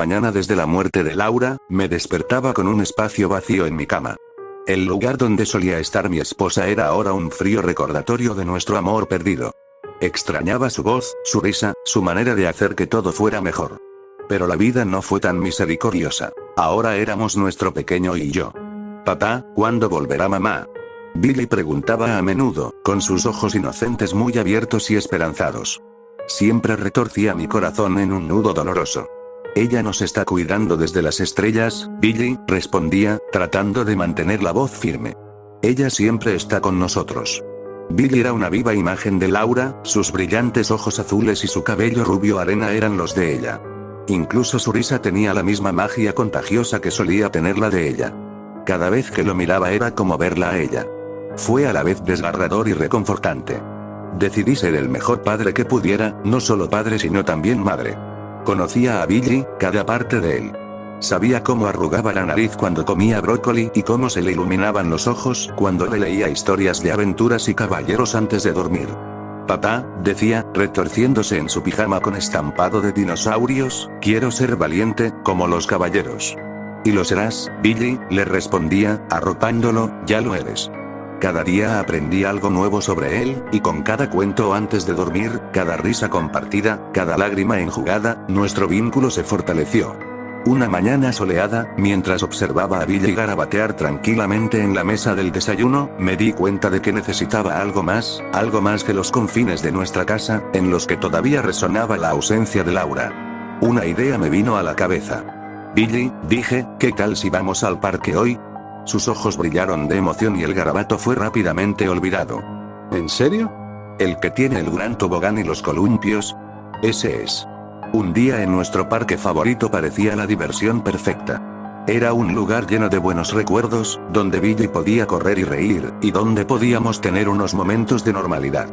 mañana desde la muerte de Laura, me despertaba con un espacio vacío en mi cama. El lugar donde solía estar mi esposa era ahora un frío recordatorio de nuestro amor perdido. Extrañaba su voz, su risa, su manera de hacer que todo fuera mejor. Pero la vida no fue tan misericordiosa. Ahora éramos nuestro pequeño y yo. Papá, ¿cuándo volverá mamá? Billy preguntaba a menudo, con sus ojos inocentes muy abiertos y esperanzados. Siempre retorcía mi corazón en un nudo doloroso. Ella nos está cuidando desde las estrellas, Billy, respondía, tratando de mantener la voz firme. Ella siempre está con nosotros. Billy era una viva imagen de Laura, sus brillantes ojos azules y su cabello rubio arena eran los de ella. Incluso su risa tenía la misma magia contagiosa que solía tener la de ella. Cada vez que lo miraba era como verla a ella. Fue a la vez desgarrador y reconfortante. Decidí ser el mejor padre que pudiera, no solo padre sino también madre. Conocía a Billy, cada parte de él. Sabía cómo arrugaba la nariz cuando comía brócoli y cómo se le iluminaban los ojos cuando le leía historias de aventuras y caballeros antes de dormir. Papá, decía, retorciéndose en su pijama con estampado de dinosaurios, quiero ser valiente, como los caballeros. Y lo serás, Billy, le respondía, arropándolo, ya lo eres. Cada día aprendí algo nuevo sobre él, y con cada cuento antes de dormir, cada risa compartida, cada lágrima enjugada, nuestro vínculo se fortaleció. Una mañana soleada, mientras observaba a Billy garabatear tranquilamente en la mesa del desayuno, me di cuenta de que necesitaba algo más que los confines de nuestra casa, en los que todavía resonaba la ausencia de Laura. Una idea me vino a la cabeza. Billy, dije, ¿qué tal si vamos al parque hoy? Sus ojos brillaron de emoción y el garabato fue rápidamente olvidado. ¿En serio? ¿El que tiene el gran tobogán y los columpios? Ese es. Un día en nuestro parque favorito parecía la diversión perfecta. Era un lugar lleno de buenos recuerdos, donde Billy podía correr y reír, y donde podíamos tener unos momentos de normalidad.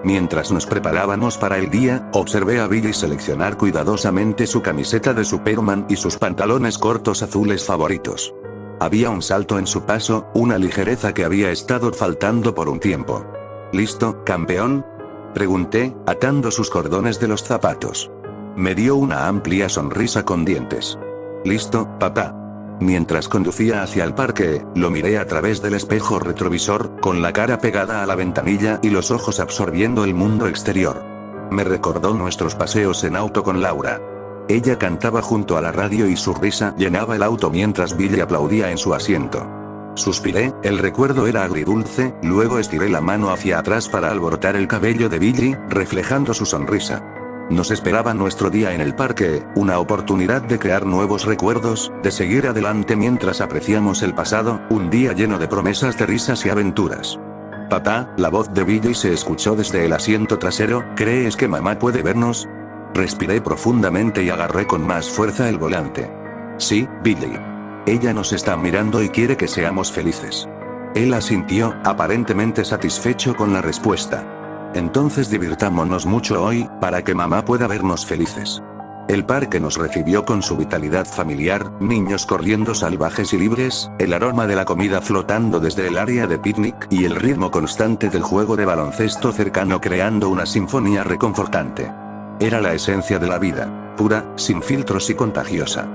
Mientras nos preparábamos para el día, observé a Billy seleccionar cuidadosamente su camiseta de Superman y sus pantalones cortos azules favoritos. Había un salto en su paso, una ligereza que había estado faltando por un tiempo. ¿Listo, campeón?, pregunté, atando sus cordones de los zapatos. Me dio una amplia sonrisa con dientes. Listo, papá. Mientras conducía hacia el parque, lo miré a través del espejo retrovisor, con la cara pegada a la ventanilla y los ojos absorbiendo el mundo exterior. Me recordó nuestros paseos en auto con Laura. Ella cantaba junto a la radio y su risa llenaba el auto mientras Billy aplaudía en su asiento. Suspiré, el recuerdo era agridulce, luego estiré la mano hacia atrás para alborotar el cabello de Billy, reflejando su sonrisa. Nos esperaba nuestro día en el parque, una oportunidad de crear nuevos recuerdos, de seguir adelante mientras apreciamos el pasado, un día lleno de promesas de risas y aventuras. Papá, la voz de Billy se escuchó desde el asiento trasero, ¿crees que mamá puede vernos? Respiré profundamente y agarré con más fuerza el volante. Sí, Billy. Ella nos está mirando y quiere que seamos felices. Él asintió, aparentemente satisfecho con la respuesta. Entonces divirtámonos mucho hoy, para que mamá pueda vernos felices. El parque nos recibió con su vitalidad familiar, niños corriendo salvajes y libres, el aroma de la comida flotando desde el área de picnic y el ritmo constante del juego de baloncesto cercano creando una sinfonía reconfortante. Era la esencia de la vida, pura, sin filtros y contagiosa.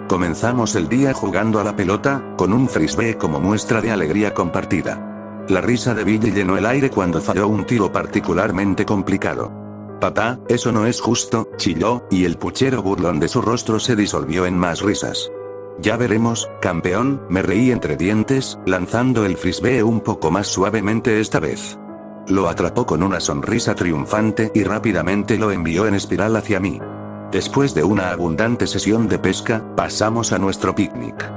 Comenzamos el día jugando a la pelota, con un frisbee como muestra de alegría compartida. La risa de Billy llenó el aire cuando falló un tiro particularmente complicado. Papá, eso no es justo, chilló, y el puchero burlón de su rostro se disolvió en más risas. Ya veremos, campeón, me reí entre dientes, lanzando el frisbee un poco más suavemente esta vez. Lo atrapó con una sonrisa triunfante y rápidamente lo envió en espiral hacia mí. Después de una abundante sesión de pesca, pasamos a nuestro picnic.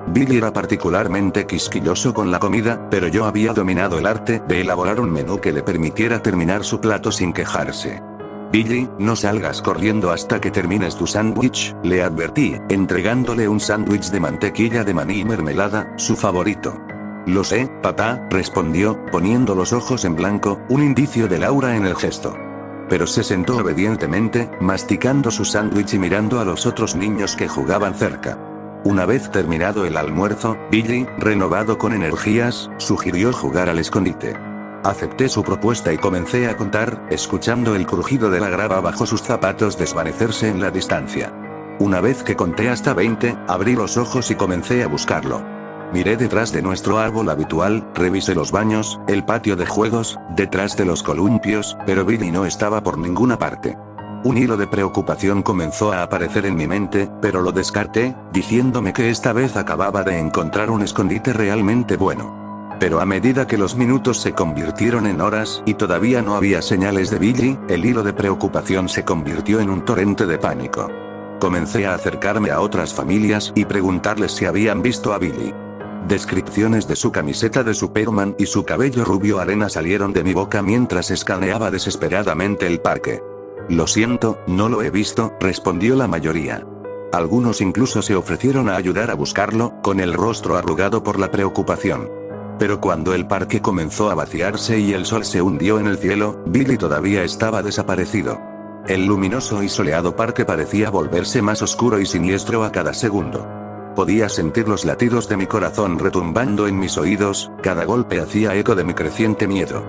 Billy era particularmente quisquilloso con la comida, pero yo había dominado el arte de elaborar un menú que le permitiera terminar su plato sin quejarse. Billy, no salgas corriendo hasta que termines tu sándwich, le advertí, entregándole un sándwich de mantequilla de maní y mermelada, su favorito. Lo sé, papá, respondió, poniendo los ojos en blanco, un indicio de Laura en el gesto. Pero se sentó obedientemente, masticando su sándwich y mirando a los otros niños que jugaban cerca. Una vez terminado el almuerzo, Billy, renovado con energías, sugirió jugar al escondite. Acepté su propuesta y comencé a contar, escuchando el crujido de la grava bajo sus zapatos desvanecerse en la distancia. Una vez que conté hasta 20, abrí los ojos y comencé a buscarlo. Miré detrás de nuestro árbol habitual, revisé los baños, el patio de juegos, detrás de los columpios, pero Billy no estaba por ninguna parte. Un hilo de preocupación comenzó a aparecer en mi mente, pero lo descarté, diciéndome que esta vez acababa de encontrar un escondite realmente bueno. Pero a medida que los minutos se convirtieron en horas y todavía no había señales de Billy, el hilo de preocupación se convirtió en un torrente de pánico. Comencé a acercarme a otras familias y preguntarles si habían visto a Billy. Descripciones de su camiseta de Superman y su cabello rubio arena salieron de mi boca mientras escaneaba desesperadamente el parque. Lo siento, no lo he visto, respondió la mayoría. Algunos incluso se ofrecieron a ayudar a buscarlo, con el rostro arrugado por la preocupación. Pero cuando el parque comenzó a vaciarse y el sol se hundió en el cielo, Billy todavía estaba desaparecido. El luminoso y soleado parque parecía volverse más oscuro y siniestro a cada segundo. Podía sentir los latidos de mi corazón retumbando en mis oídos, cada golpe hacía eco de mi creciente miedo.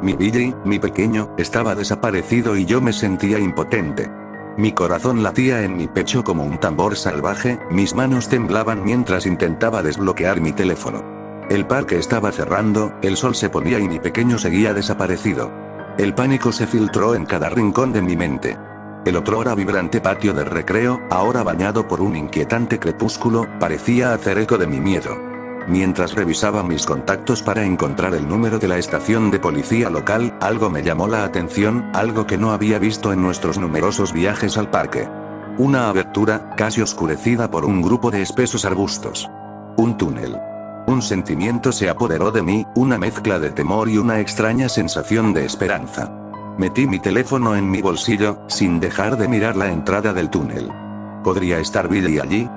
Mi Billy, mi pequeño, estaba desaparecido y yo me sentía impotente. Mi corazón latía en mi pecho como un tambor salvaje, mis manos temblaban mientras intentaba desbloquear mi teléfono. El parque estaba cerrando, el sol se ponía y mi pequeño seguía desaparecido. El pánico se filtró en cada rincón de mi mente. El otrora vibrante patio de recreo, ahora bañado por un inquietante crepúsculo, parecía hacer eco de mi miedo. Mientras revisaba mis contactos para encontrar el número de la estación de policía local, algo me llamó la atención, algo que no había visto en nuestros numerosos viajes al parque. Una abertura, casi oscurecida por un grupo de espesos arbustos. Un túnel. Un sentimiento se apoderó de mí, una mezcla de temor y una extraña sensación de esperanza. Metí mi teléfono en mi bolsillo, sin dejar de mirar la entrada del túnel. ¿Podría estar Billy allí?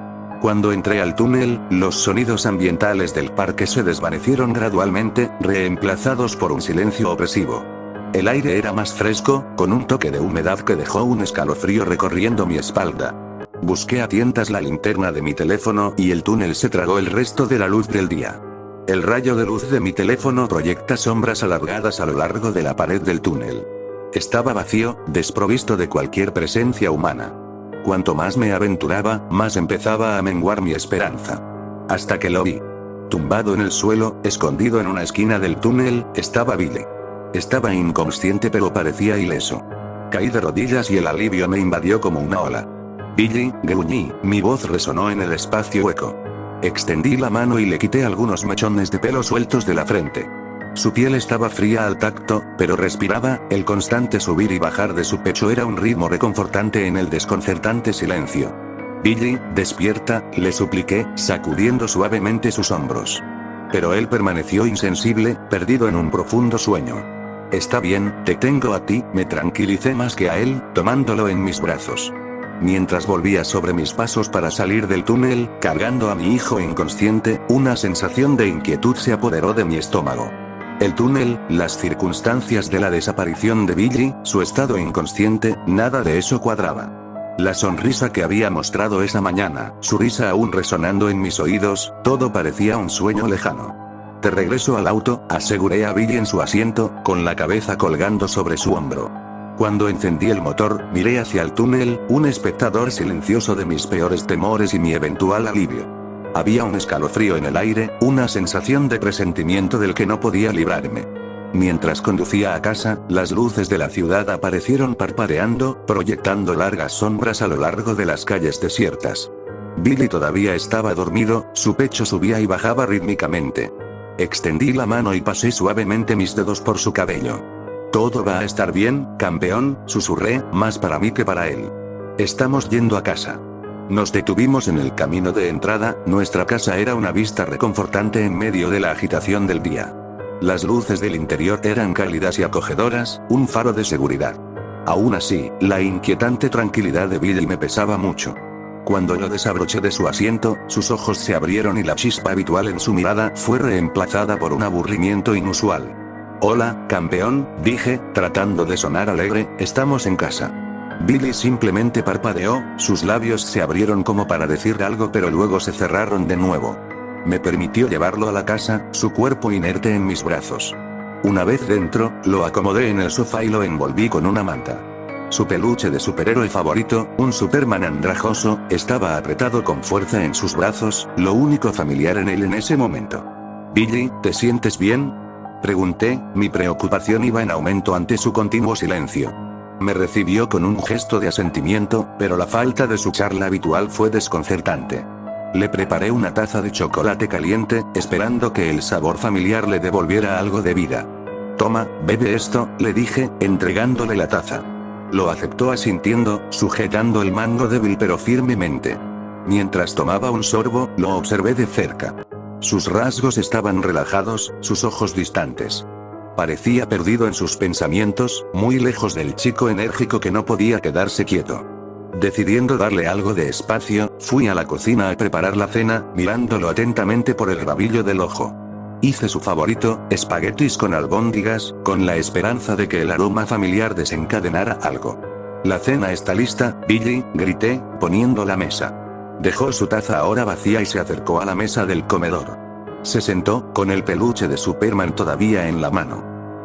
Cuando entré al túnel, los sonidos ambientales del parque se desvanecieron gradualmente, reemplazados por un silencio opresivo. El aire era más fresco, con un toque de humedad que dejó un escalofrío recorriendo mi espalda. Busqué a tientas la linterna de mi teléfono y el túnel se tragó el resto de la luz del día. El rayo de luz de mi teléfono proyecta sombras alargadas a lo largo de la pared del túnel. Estaba vacío, desprovisto de cualquier presencia humana. Cuanto más me aventuraba, más empezaba a menguar mi esperanza. Hasta que lo vi. Tumbado en el suelo, escondido en una esquina del túnel, estaba Billy. Estaba inconsciente pero parecía ileso. Caí de rodillas y el alivio me invadió como una ola. Billy, gruñí, mi voz resonó en el espacio hueco. Extendí la mano y le quité algunos mechones de pelo sueltos de la frente. Su piel estaba fría al tacto, pero respiraba, el constante subir y bajar de su pecho era un ritmo reconfortante en el desconcertante silencio. Billy, despierta, le supliqué, sacudiendo suavemente sus hombros. Pero él permaneció insensible, perdido en un profundo sueño. Está bien, te tengo a ti, me tranquilicé más que a él, tomándolo en mis brazos. Mientras volvía sobre mis pasos para salir del túnel, cargando a mi hijo inconsciente, una sensación de inquietud se apoderó de mi estómago. El túnel, las circunstancias de la desaparición de Billy, su estado inconsciente, nada de eso cuadraba. La sonrisa que había mostrado esa mañana, su risa aún resonando en mis oídos, todo parecía un sueño lejano. Te regreso al auto, aseguré a Billy en su asiento, con la cabeza colgando sobre su hombro. Cuando encendí el motor, miré hacia el túnel, un espectador silencioso de mis peores temores y mi eventual alivio. Había un escalofrío en el aire, una sensación de presentimiento del que no podía librarme. Mientras conducía a casa, las luces de la ciudad aparecieron parpadeando, proyectando largas sombras a lo largo de las calles desiertas. Billy todavía estaba dormido, su pecho subía y bajaba rítmicamente. Extendí la mano y pasé suavemente mis dedos por su cabello. Todo va a estar bien, campeón, susurré, más para mí que para él. Estamos yendo a casa. Nos detuvimos en el camino de entrada, nuestra casa era una vista reconfortante en medio de la agitación del día. Las luces del interior eran cálidas y acogedoras, un faro de seguridad. Aún así, la inquietante tranquilidad de Billy me pesaba mucho. Cuando lo desabroché de su asiento, sus ojos se abrieron y la chispa habitual en su mirada fue reemplazada por un aburrimiento inusual. Hola, campeón, dije, tratando de sonar alegre, estamos en casa. Billy simplemente parpadeó, sus labios se abrieron como para decir algo pero luego se cerraron de nuevo. Me permitió llevarlo a la casa, su cuerpo inerte en mis brazos. Una vez dentro, lo acomodé en el sofá y lo envolví con una manta. Su peluche de superhéroe favorito, un Superman andrajoso, estaba apretado con fuerza en sus brazos, lo único familiar en él en ese momento. «Billy, ¿te sientes bien?», pregunté, mi preocupación iba en aumento ante su continuo silencio. Me recibió con un gesto de asentimiento, pero la falta de su charla habitual fue desconcertante. Le preparé una taza de chocolate caliente, esperando que el sabor familiar le devolviera algo de vida. «Toma, bebe esto», le dije, entregándole la taza. Lo aceptó asintiendo, sujetando el mango débil pero firmemente. Mientras tomaba un sorbo, lo observé de cerca. Sus rasgos estaban relajados, sus ojos distantes. Parecía perdido en sus pensamientos, muy lejos del chico enérgico que no podía quedarse quieto. Decidiendo darle algo de espacio, fui a la cocina a preparar la cena, mirándolo atentamente por el rabillo del ojo. Hice su favorito, espaguetis con albóndigas, con la esperanza de que el aroma familiar desencadenara algo. «La cena está lista, Billy», grité, poniendo la mesa. Dejó su taza ahora vacía y se acercó a la mesa del comedor. Se sentó, con el peluche de Superman todavía en la mano.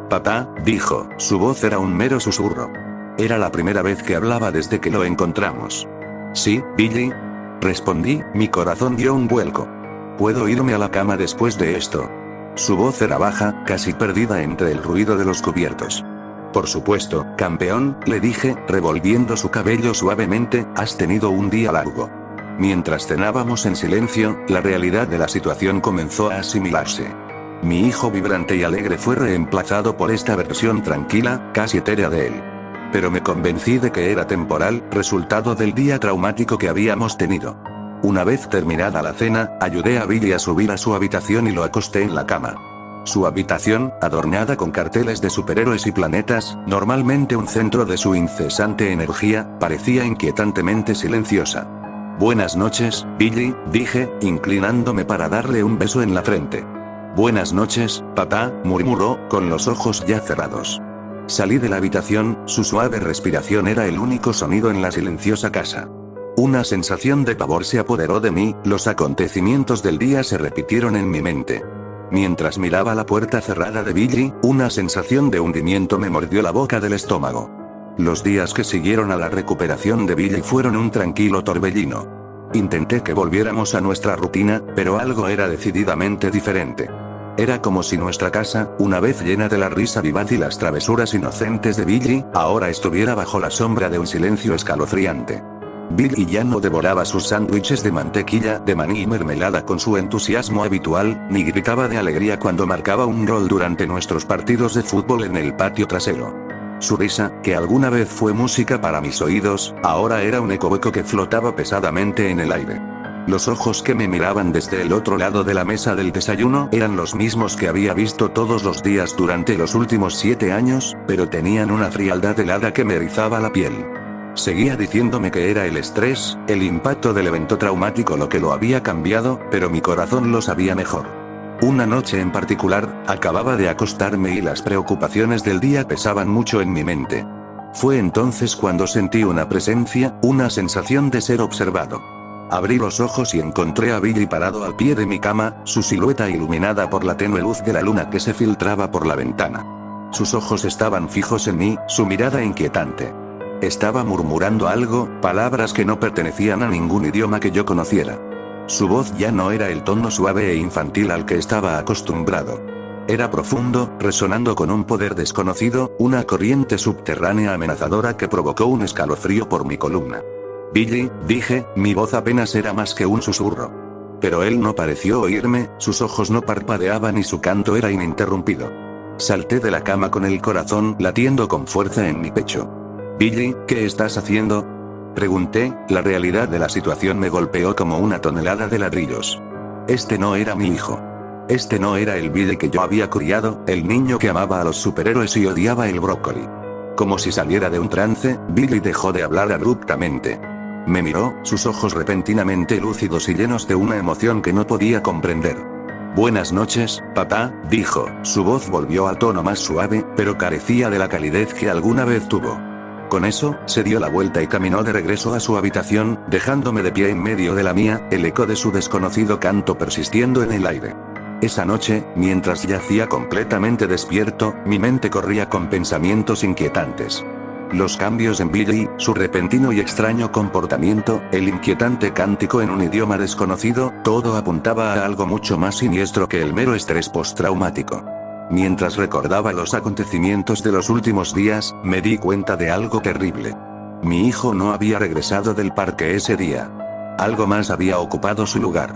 «Papá», dijo, su voz era un mero susurro. Era la primera vez que hablaba desde que lo encontramos. «Sí, Billy», respondí, mi corazón dio un vuelco. «¿Puedo irme a la cama después de esto?». Su voz era baja, casi perdida entre el ruido de los cubiertos. «Por supuesto, campeón», le dije, revolviendo su cabello suavemente, «has tenido un día largo». Mientras cenábamos en silencio, la realidad de la situación comenzó a asimilarse. Mi hijo vibrante y alegre fue reemplazado por esta versión tranquila, casi etérea de él. Pero me convencí de que era temporal, resultado del día traumático que habíamos tenido. Una vez terminada la cena, ayudé a Billy a subir a su habitación y lo acosté en la cama. Su habitación, adornada con carteles de superhéroes y planetas, normalmente un centro de su incesante energía, parecía inquietantemente silenciosa. «Buenas noches, Billy», dije, inclinándome para darle un beso en la frente. «Buenas noches, papá», murmuró, con los ojos ya cerrados. Salí de la habitación, su suave respiración era el único sonido en la silenciosa casa. Una sensación de pavor se apoderó de mí, los acontecimientos del día se repitieron en mi mente. Mientras miraba la puerta cerrada de Billy, una sensación de hundimiento me mordió la boca del estómago. Los días que siguieron a la recuperación de Billy fueron un tranquilo torbellino. Intenté que volviéramos a nuestra rutina, pero algo era decididamente diferente. Era como si nuestra casa, una vez llena de la risa vivaz y las travesuras inocentes de Billy, ahora estuviera bajo la sombra de un silencio escalofriante. Billy ya no devoraba sus sándwiches de mantequilla, de maní y mermelada con su entusiasmo habitual, ni gritaba de alegría cuando marcaba un gol durante nuestros partidos de fútbol en el patio trasero. Su risa, que alguna vez fue música para mis oídos, ahora era un eco hueco que flotaba pesadamente en el aire. Los ojos que me miraban desde el otro lado de la mesa del desayuno eran los mismos que había visto todos los días durante los últimos 7 años, pero tenían una frialdad helada que me erizaba la piel. Seguía diciéndome que era el estrés, el impacto del evento traumático lo que lo había cambiado, pero mi corazón lo sabía mejor. Una noche en particular, acababa de acostarme y las preocupaciones del día pesaban mucho en mi mente. Fue entonces cuando sentí una presencia, una sensación de ser observado. Abrí los ojos y encontré a Billy parado al pie de mi cama, su silueta iluminada por la tenue luz de la luna que se filtraba por la ventana. Sus ojos estaban fijos en mí, su mirada inquietante. Estaba murmurando algo, palabras que no pertenecían a ningún idioma que yo conociera. Su voz ya no era el tono suave e infantil al que estaba acostumbrado. Era profundo, resonando con un poder desconocido, una corriente subterránea amenazadora que provocó un escalofrío por mi columna. «Billy», dije, mi voz apenas era más que un susurro. Pero él no pareció oírme, sus ojos no parpadeaban y su canto era ininterrumpido. Salté de la cama con el corazón latiendo con fuerza en mi pecho. «Billy, ¿qué estás haciendo?», pregunté, la realidad de la situación me golpeó como una tonelada de ladrillos. Este no era mi hijo. Este no era el Billy que yo había criado, el niño que amaba a los superhéroes y odiaba el brócoli. Como si saliera de un trance, Billy dejó de hablar abruptamente. Me miró, sus ojos repentinamente lúcidos y llenos de una emoción que no podía comprender. «Buenas noches, papá», dijo, su voz volvió al tono más suave, pero carecía de la calidez que alguna vez tuvo. Con eso, se dio la vuelta y caminó de regreso a su habitación, dejándome de pie en medio de la mía, el eco de su desconocido canto persistiendo en el aire. Esa noche, mientras yacía completamente despierto, mi mente corría con pensamientos inquietantes. Los cambios en Billy, su repentino y extraño comportamiento, el inquietante cántico en un idioma desconocido, todo apuntaba a algo mucho más siniestro que el mero estrés postraumático. Mientras recordaba los acontecimientos de los últimos días, me di cuenta de algo terrible. Mi hijo no había regresado del parque ese día. Algo más había ocupado su lugar.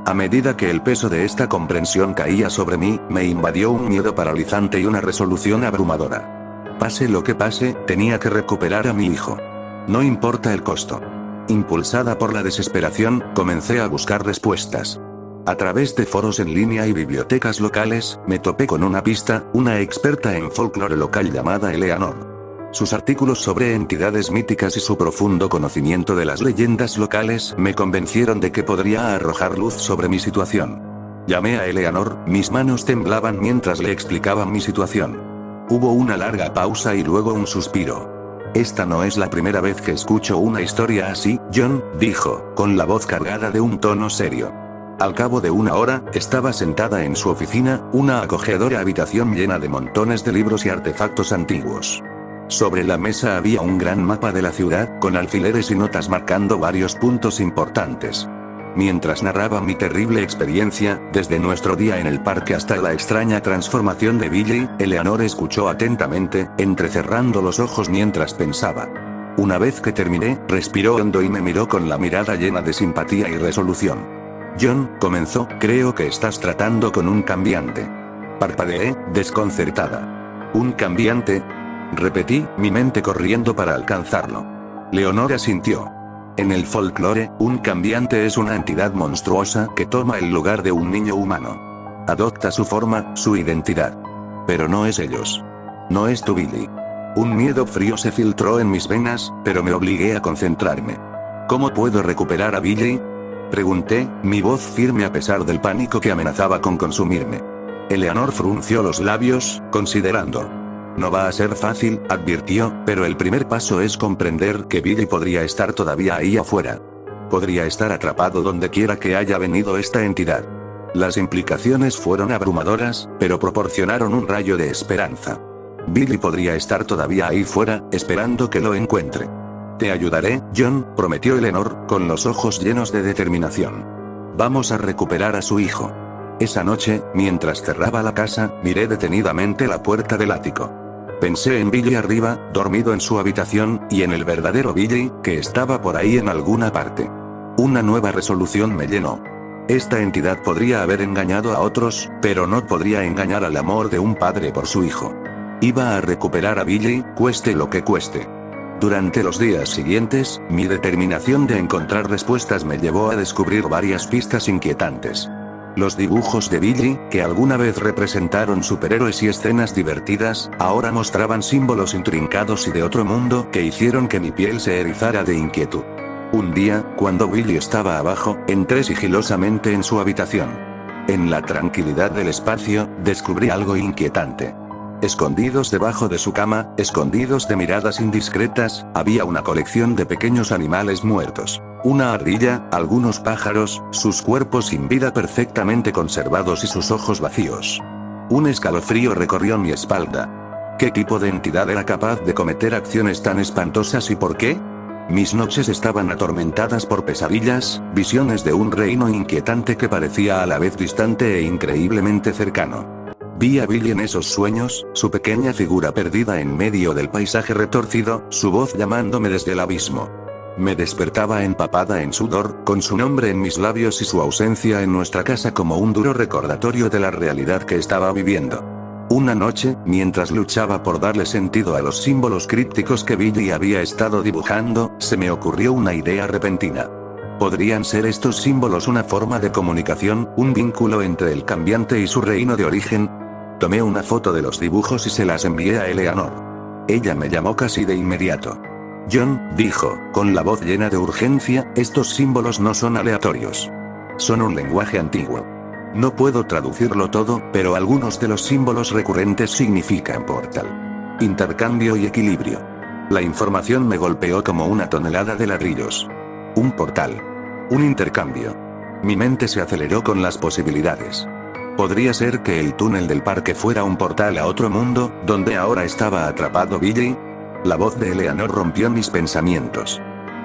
A medida que el peso de esta comprensión caía sobre mí, me invadió un miedo paralizante y una resolución abrumadora. Pase lo que pase, tenía que recuperar a mi hijo. No importa el costo. Impulsada por la desesperación, comencé a buscar respuestas. A través de foros en línea y bibliotecas locales, me topé con una pista, una experta en folclore local llamada Eleanor. Sus artículos sobre entidades míticas y su profundo conocimiento de las leyendas locales me convencieron de que podría arrojar luz sobre mi situación. Llamé a Eleanor, mis manos temblaban mientras le explicaba mi situación. Hubo una larga pausa y luego un suspiro. Esta no es la primera vez que escucho una historia así, John, dijo, con la voz cargada de un tono serio. Al cabo de una hora, estaba sentada en su oficina, una acogedora habitación llena de montones de libros y artefactos antiguos. Sobre la mesa había un gran mapa de la ciudad, con alfileres y notas marcando varios puntos importantes. Mientras narraba mi terrible experiencia, desde nuestro día en el parque hasta la extraña transformación de Billy, Eleanor escuchó atentamente, entrecerrando los ojos mientras pensaba. Una vez que terminé, respiró hondo y me miró con la mirada llena de simpatía y resolución. John, comenzó, creo que estás tratando con un cambiante. Parpadeé, desconcertada. ¿Un cambiante? Repetí, mi mente corriendo para alcanzarlo. Leonor asintió. En el folclore, un cambiante es una entidad monstruosa que toma el lugar de un niño humano. Adopta su forma, su identidad. Pero no es ellos. No es tu Billy. Un miedo frío se filtró en mis venas, pero me obligué a concentrarme. ¿Cómo puedo recuperar a Billy? Pregunté, mi voz firme a pesar del pánico que amenazaba con consumirme. Eleanor frunció los labios, considerando. No va a ser fácil, advirtió, pero el primer paso es comprender que Billy podría estar todavía ahí afuera. Podría estar atrapado donde quiera que haya venido esta entidad. Las implicaciones fueron abrumadoras, pero proporcionaron un rayo de esperanza. Billy podría estar todavía ahí fuera, esperando que lo encuentre. Te ayudaré, John, prometió Eleanor, con los ojos llenos de determinación. Vamos a recuperar a su hijo. Esa noche, mientras cerraba la casa, miré detenidamente la puerta del ático. Pensé en Billy arriba, dormido en su habitación, y en el verdadero Billy, que estaba por ahí en alguna parte. Una nueva resolución me llenó. Esta entidad podría haber engañado a otros, pero no podría engañar al amor de un padre por su hijo. Iba a recuperar a Billy, cueste lo que cueste. Durante los días siguientes, mi determinación de encontrar respuestas me llevó a descubrir varias pistas inquietantes. Los dibujos de Billy, que alguna vez representaron superhéroes y escenas divertidas, ahora mostraban símbolos intrincados y de otro mundo que hicieron que mi piel se erizara de inquietud. Un día, cuando Billy estaba abajo, entré sigilosamente en su habitación. En la tranquilidad del espacio, descubrí algo inquietante. Escondidos debajo de su cama, escondidos de miradas indiscretas, había una colección de pequeños animales muertos. Una ardilla, algunos pájaros, sus cuerpos sin vida perfectamente conservados y sus ojos vacíos. Un escalofrío recorrió mi espalda. ¿Qué tipo de entidad era capaz de cometer acciones tan espantosas y por qué? Mis noches estaban atormentadas por pesadillas, visiones de un reino inquietante que parecía a la vez distante e increíblemente cercano. Vi a Billy en esos sueños, su pequeña figura perdida en medio del paisaje retorcido, su voz llamándome desde el abismo. Me despertaba empapada en sudor, con su nombre en mis labios y su ausencia en nuestra casa como un duro recordatorio de la realidad que estaba viviendo. Una noche, mientras luchaba por darle sentido a los símbolos crípticos que Billy había estado dibujando, se me ocurrió una idea repentina. ¿Podrían ser estos símbolos una forma de comunicación, un vínculo entre el cambiante y su reino de origen? Tomé una foto de los dibujos y se las envié a Eleanor. Ella me llamó casi de inmediato. John, dijo, con la voz llena de urgencia, estos símbolos no son aleatorios. Son un lenguaje antiguo. No puedo traducirlo todo, pero algunos de los símbolos recurrentes significan portal, intercambio y equilibrio. La información me golpeó como una tonelada de ladrillos. Un portal. Un intercambio. Mi mente se aceleró con las posibilidades. ¿Podría ser que el túnel del parque fuera un portal a otro mundo, donde ahora estaba atrapado Billy? La voz de Eleanor rompió mis pensamientos.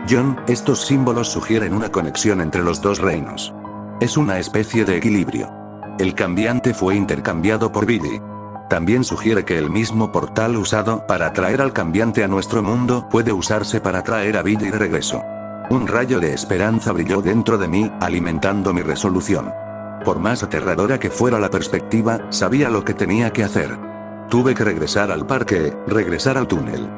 John, estos símbolos sugieren una conexión entre los dos reinos. Es una especie de equilibrio. El cambiante fue intercambiado por Billy. También sugiere que el mismo portal usado para traer al cambiante a nuestro mundo puede usarse para traer a Billy de regreso. Un rayo de esperanza brilló dentro de mí, alimentando mi resolución. Por más aterradora que fuera la perspectiva, sabía lo que tenía que hacer. Tuve que regresar al parque, regresar al túnel.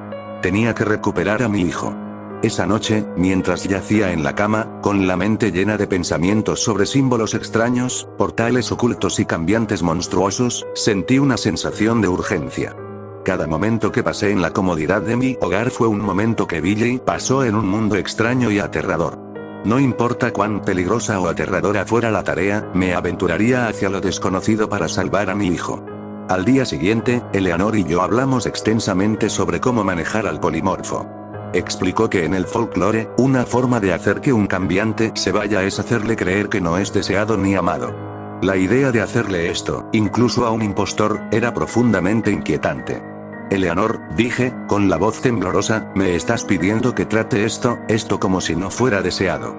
Tenía que recuperar a mi hijo. Esa noche, mientras yacía en la cama, con la mente llena de pensamientos sobre símbolos extraños, portales ocultos y cambiantes monstruosos, sentí una sensación de urgencia. Cada momento que pasé en la comodidad de mi hogar fue un momento que Billy pasó en un mundo extraño y aterrador. No importa cuán peligrosa o aterradora fuera la tarea, me aventuraría hacia lo desconocido para salvar a mi hijo. Al día siguiente, Eleanor y yo hablamos extensamente sobre cómo manejar al polimorfo. Explicó que en el folclore, una forma de hacer que un cambiante se vaya es hacerle creer que no es deseado ni amado. La idea de hacerle esto, incluso a un impostor, era profundamente inquietante. Eleanor, dije, con la voz temblorosa, me estás pidiendo que trate esto como si no fuera deseado.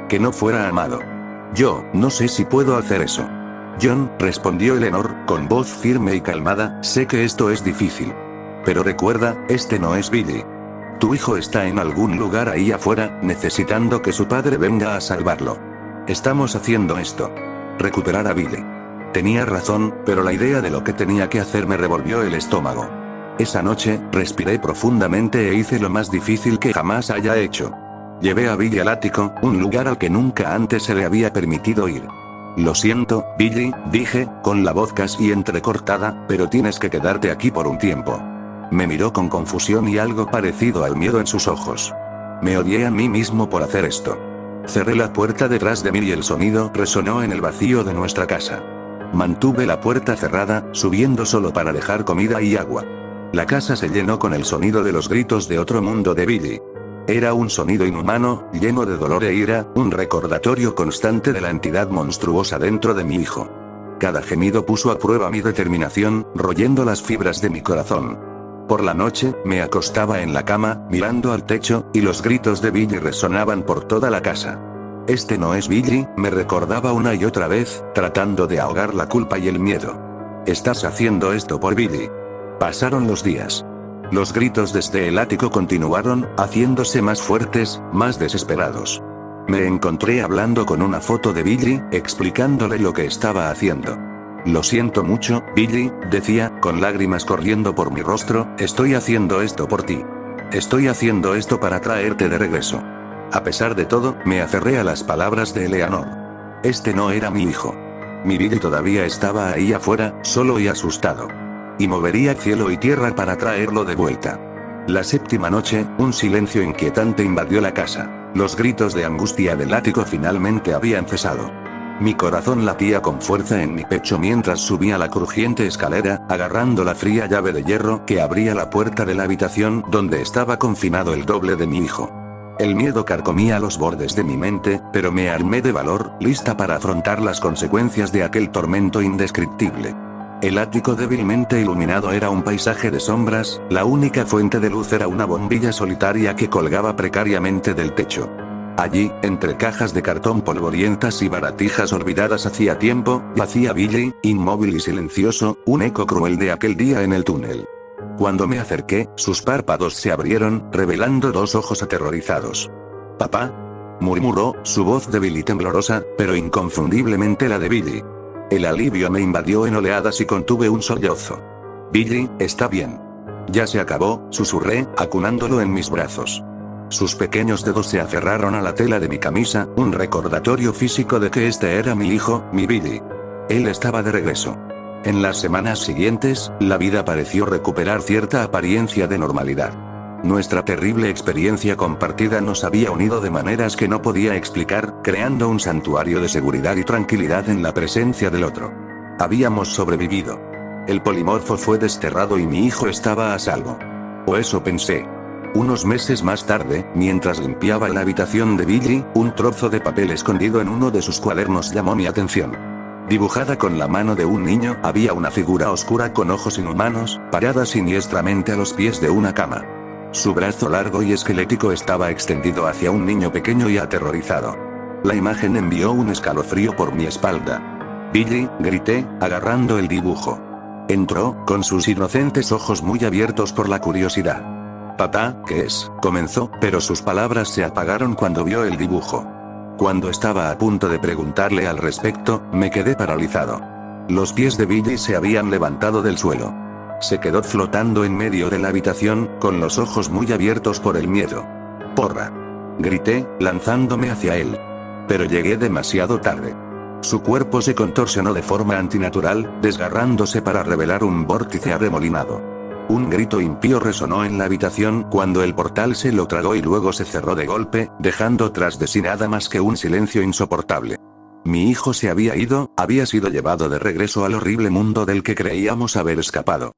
Que no fuera amado. Yo, no sé si puedo hacer eso. John, respondió Eleanor, con voz firme y calmada, sé que esto es difícil. Pero recuerda, este no es Billy. Tu hijo está en algún lugar ahí afuera, necesitando que su padre venga a salvarlo. Estamos haciendo esto. Recuperar a Billy. Tenía razón, pero la idea de lo que tenía que hacer me revolvió el estómago. Esa noche, respiré profundamente e hice lo más difícil que jamás haya hecho. Llevé a Billy al ático, un lugar al que nunca antes se le había permitido ir. Lo siento, Billy, dije, con la voz casi entrecortada, pero tienes que quedarte aquí por un tiempo. Me miró con confusión y algo parecido al miedo en sus ojos. Me odié a mí mismo por hacer esto. Cerré la puerta detrás de mí y el sonido resonó en el vacío de nuestra casa. Mantuve la puerta cerrada, subiendo solo para dejar comida y agua. La casa se llenó con el sonido de los gritos de otro mundo de Billy. Era un sonido inhumano, lleno de dolor e ira, un recordatorio constante de la entidad monstruosa dentro de mi hijo. Cada gemido puso a prueba mi determinación, royendo las fibras de mi corazón. Por la noche, me acostaba en la cama, mirando al techo, y los gritos de Billy resonaban por toda la casa. Este no es Billy, me recordaba una y otra vez, tratando de ahogar la culpa y el miedo. Estás haciendo esto por Billy. Pasaron los días. Los gritos desde el ático continuaron, haciéndose más fuertes, más desesperados. Me encontré hablando con una foto de Billy, explicándole lo que estaba haciendo. Lo siento mucho, Billy, decía, con lágrimas corriendo por mi rostro, estoy haciendo esto por ti. Estoy haciendo esto para traerte de regreso. A pesar de todo, me aferré a las palabras de Eleanor. Este no era mi hijo. Mi Billy todavía estaba ahí afuera, solo y asustado. Y movería cielo y tierra para traerlo de vuelta. La séptima noche, un silencio inquietante invadió la casa. Los gritos de angustia del ático finalmente habían cesado. Mi corazón latía con fuerza en mi pecho mientras subía la crujiente escalera, agarrando la fría llave de hierro que abría la puerta de la habitación donde estaba confinado el doble de mi hijo. El miedo carcomía los bordes de mi mente, pero me armé de valor, lista para afrontar las consecuencias de aquel tormento indescriptible. El ático débilmente iluminado era un paisaje de sombras, la única fuente de luz era una bombilla solitaria que colgaba precariamente del techo. Allí, entre cajas de cartón polvorientas y baratijas olvidadas hacía tiempo, yacía Billy, inmóvil y silencioso, un eco cruel de aquel día en el túnel. Cuando me acerqué, sus párpados se abrieron, revelando dos ojos aterrorizados. «Papá», murmuró, su voz débil y temblorosa, pero inconfundiblemente la de Billy. El alivio me invadió en oleadas y contuve un sollozo. «Billy, está bien. Ya se acabó», susurré, acunándolo en mis brazos. Sus pequeños dedos se aferraron a la tela de mi camisa, un recordatorio físico de que este era mi hijo, mi Billy. Él estaba de regreso. En las semanas siguientes, la vida pareció recuperar cierta apariencia de normalidad. Nuestra terrible experiencia compartida nos había unido de maneras que no podía explicar, creando un santuario de seguridad y tranquilidad en la presencia del otro. Habíamos sobrevivido. El polimorfo fue desterrado y mi hijo estaba a salvo. O eso pensé. Unos meses más tarde, mientras limpiaba la habitación de Billy, un trozo de papel escondido en uno de sus cuadernos llamó mi atención. Dibujada con la mano de un niño, había una figura oscura con ojos inhumanos, parada siniestramente a los pies de una cama. Su brazo largo y esquelético estaba extendido hacia un niño pequeño y aterrorizado. La imagen envió un escalofrío por mi espalda. «Billy», grité, agarrando el dibujo. Entró, con sus inocentes ojos muy abiertos por la curiosidad. «Papá, ¿qué es?», comenzó, pero sus palabras se apagaron cuando vio el dibujo. Cuando estaba a punto de preguntarle al respecto, me quedé paralizado. Los pies de Billy se habían levantado del suelo. Se quedó flotando en medio de la habitación, con los ojos muy abiertos por el miedo. «¡Porra!», grité, lanzándome hacia él. Pero llegué demasiado tarde. Su cuerpo se contorsionó de forma antinatural, desgarrándose para revelar un vórtice arremolinado. Un grito impío resonó en la habitación cuando el portal se lo tragó y luego se cerró de golpe, dejando tras de sí nada más que un silencio insoportable. Mi hijo se había ido, había sido llevado de regreso al horrible mundo del que creíamos haber escapado.